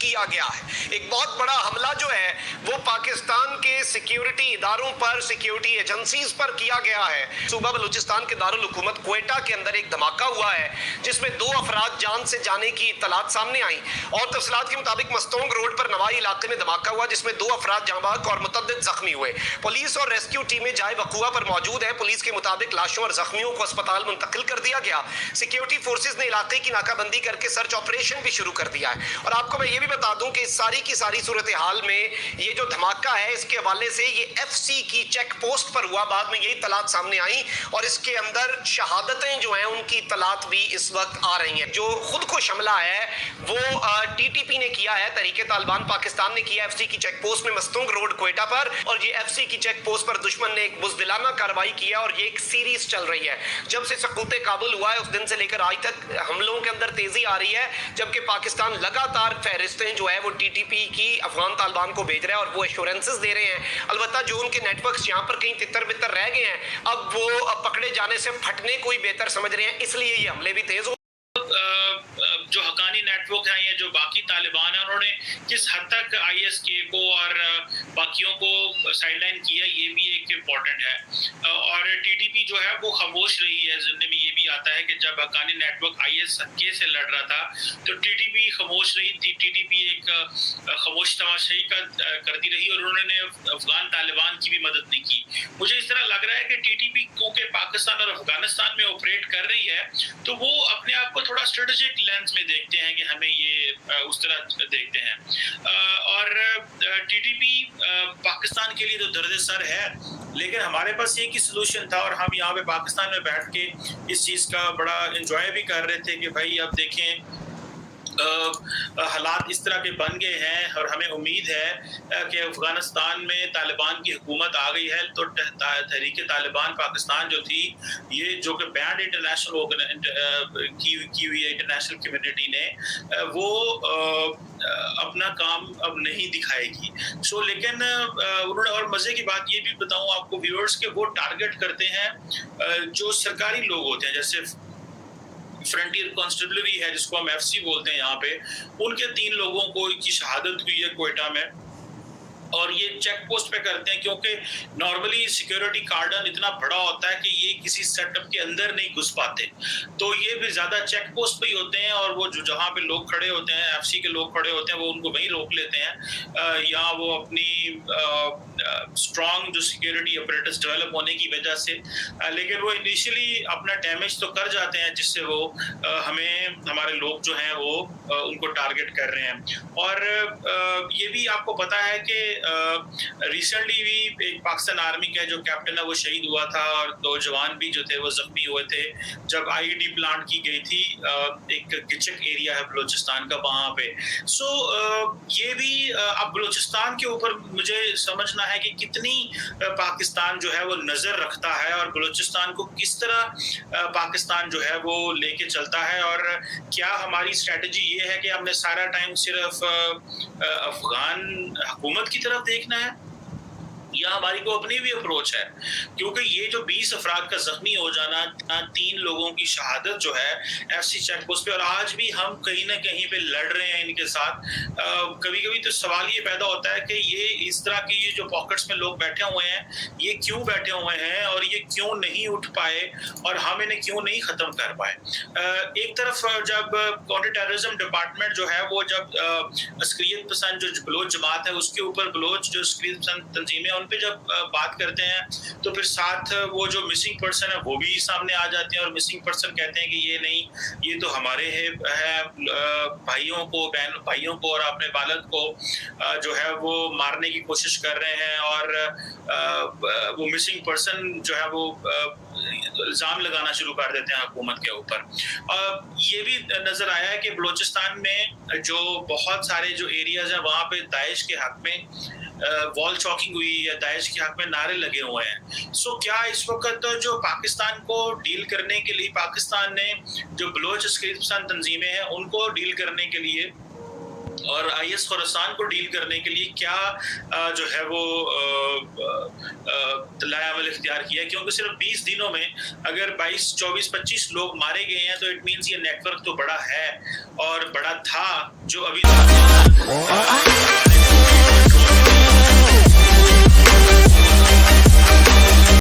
किया गया है। एक बहुत बड़ा हमला जो है वो पाकिस्तान के सिक्योरिटी इदारों पर, सिक्योरिटी एजेंसीज पर किया गया है। सूबा बलूचिस्तान के दारुल हुकूमत क्वेटा के अंदर एक धमाका हुआ है जिसमें 2 अफराद जान से जाने की इत्तलात सामने आई और तफसीलात के मुताबिक मस्तोंग रोड पर नवाई इलाके में धमाका हुआ जिसमें 2 अफराद जाँ बहक और मुतअद्दिद जख्मी हुए। पुलिस और रेस्क्यू टीमें जाए वकुआ पर मौजूद है। पुलिस के मुताबिक लाशों और जख्मियों को अस्पताल मुंतकिल कर दिया गया। सिक्योरिटी फोर्सेज ने इलाके की नाकाबंदी करके सर्च ऑपरेशन भी शुरू कर दिया है। और आपको मैं ये भी बता दूं कि इस सारी की सारी सूरत हाल में ये जो धमाका है इसके हवाले से ये एफसी की चेक पोस्ट पर हुआ। बाद में यही तलात सामने आई और इसके अंदर शहादतें जो हैं उनकी तलात भी इस वक्त आ रही हैं। जो खुद को हमला है वो टीटीपी ने किया है, तहरीके तालिबान पाकिस्तान ने किया एफसी की चेक पोस्ट में मस्तूंग रोड क्वेटा पर। और ये एफसी की चेक पोस्ट पर दुश्मन ने एक बुज़दिलाना कार्रवाई किया और ये एक सीरीज चल रही है। जब से सकूत काबुल हुआ है उस दिन से लेकर आज तक हमलों के अंदर तेजी आ रही है, जबकि पाकिस्तान लगातार फहरिस्तें जो है वो टीटीपी की अफगान तालिबान को भेज रहा है और वो एश्योरेंसेस दे रहे हैं। अलबत्ता जो उनके नेटवर्क्स यहाँ पर कहीं तितर बितर रह गए हैं अब वो पकड़े जाने से फटने को ही बेहतर समझ रहे हैं, इसलिए ये हमले भी तेज हो। जो हकानी नेटवर्क हैं या जो बाकी तालिबान है उन्होंने किस हद तक ISK को और बाकियों को साइडलाइन किया ये भी एक इम्पॉर्टेंट है। और TTP जो है वो खामोश रही है। ज़िम्मे में ये भी आता है कि जब हकानी नेटवर्क ISK से लड़ रहा था तो TTP खामोश रही थी। TTP एक खामोश तमाशाई करती रही और उन्होंने अफगान तालिबान की भी मदद नहीं की। मुझे इस तरह लग रहा है कि TTP क्योंकि पाकिस्तान और अफगानिस्तान में ऑपरेट कर रही है तो वो अपने आप को थोड़ा स्ट्रेटेजिक लेंस में देखते हैं कि हमें ये उस तरह देखते हैं। और TTP पाकिस्तान के लिए तो दर्द सर है, लेकिन हमारे पास एक ही सोल्यूशन था और हम यहाँ पे पाकिस्तान में बैठ के इस चीज़ का बड़ा एंजॉय भी कर रहे थे कि भाई अब देखें हालात इस तरह के बन गए हैं और हमें उम्मीद है कि अफगानिस्तान में तालिबान की हुकूमत आ गई है तो तहरीके तालिबान पाकिस्तान जो थी ये जो कि बैंड इंटरनेशनल की हुई है इंटरनेशनल कम्युनिटी ने वो अपना काम अब नहीं दिखाएगी। सो लेकिन उन्होंने और मज़े की बात ये भी बताऊं आपको व्यूअर्स के वो टारगेट करते हैं जो सरकारी लोग होते हैं, जैसे फ्रंटियर कॉन्स्टेबलरी है जिसको हम FC बोलते हैं यहाँ पे, उनके 3 लोगों को की शहादत हुई है क्वेटा में और ये चेक पोस्ट पे करते हैं क्योंकि नॉर्मली सिक्योरिटी कार्डन इतना बड़ा होता है कि ये किसी सेटअप के अंदर नहीं घुस पाते, तो ये भी ज़्यादा चेक पोस्ट पे ही होते हैं और वो जो जहाँ पे लोग खड़े होते हैं FC के लोग खड़े होते हैं वो उनको वहीं रोक लेते हैं या वो अपनी स्ट्रॉन्ग जो सिक्योरिटी अपरेटस डेवलप होने की वजह से, लेकिन वो इनिशियली अपना डैमेज तो कर जाते हैं जिससे वो हमें हमारे लोग जो हैं वो उनको टारगेट कर रहे हैं। और ये भी आपको पता है कि रिसेंटली भी एक पाकिस्तान आर्मी का जो कैप्टन है वो शहीद हुआ था और 2 जवान भी जो थे वो जख्मी हुए थे जब IED प्लांट की गई थी एक किचक एरिया है बलूचिस्तान का वहाँ पे। सो ये भी अब बलूचिस्तान के ऊपर मुझे समझना है कि कितनी पाकिस्तान जो है वो नज़र रखता है और बलूचिस्तान को किस तरह पाकिस्तान जो है वो लेके चलता है और क्या हमारी स्ट्रेटजी ये है कि हमने सारा टाइम सिर्फ अफगान हुकूमत की तरफ देखना है या हमारी को अपनी भी अप्रोच है, क्योंकि ये जो 20 अफराद का जख्मी हो जाना, 3 लोगों की शहादत जो है FC चेक पोस्ट पे और आज भी हम कहीं ना कहीं पे लड़ रहे हैं इनके साथ। कभी कभी तो सवाल ये पैदा होता है कि ये इस तरह की ये जो पॉकेट्स में लोग बैठे हुए हैं ये क्यों बैठे हुए हैं और ये क्यों नहीं उठ पाए और हम इन्हें क्यों नहीं ख़त्म कर पाए। एक तरफ जब काउंटर टेररिज्म डिपार्टमेंट जो है वो जब अस्करियत पसंद जो बलोच जमात है उसके ऊपर बलोच जो अस्करियत पसंद तंजीमें उन पे जब बात करते हैं तो फिर साथ वो जो मिसिंग पर्सन है वो भी सामने आ जाते हैं और मिसिंग पर्सन कहते हैं कि ये नहीं, ये तो हमारे है भाइयों को, बहन भाइयों को और अपने बालक को जो है वो मारने की कोशिश कर रहे हैं और वो मिसिंग पर्सन जो है वो इल्ज़ाम लगाना शुरू कर देते हैं हुकूमत के ऊपर। ये भी नज़र आया है कि बलूचिस्तान में जो बहुत सारे जो एरियाज़ हैं वहाँ पे दाइश के हक में वॉल चॉकिंग हुई या दाइश के हक में नारे लगे हुए हैं। सो क्या इस वक्त जो पाकिस्तान को डील करने के लिए पाकिस्तान ने जो बलोच अस्करियत पसंद तंजीमें हैं उनको डील करने के लिए और IS खुरासान को डील करने के लिए क्या जो है वो लायामल इख्तियार किया, क्योंकि सिर्फ 20 दिनों में अगर 22, 24, 25 लोग मारे गए हैं तो इट मीन्स ये नेटवर्क तो बड़ा है और बड़ा था जो अभी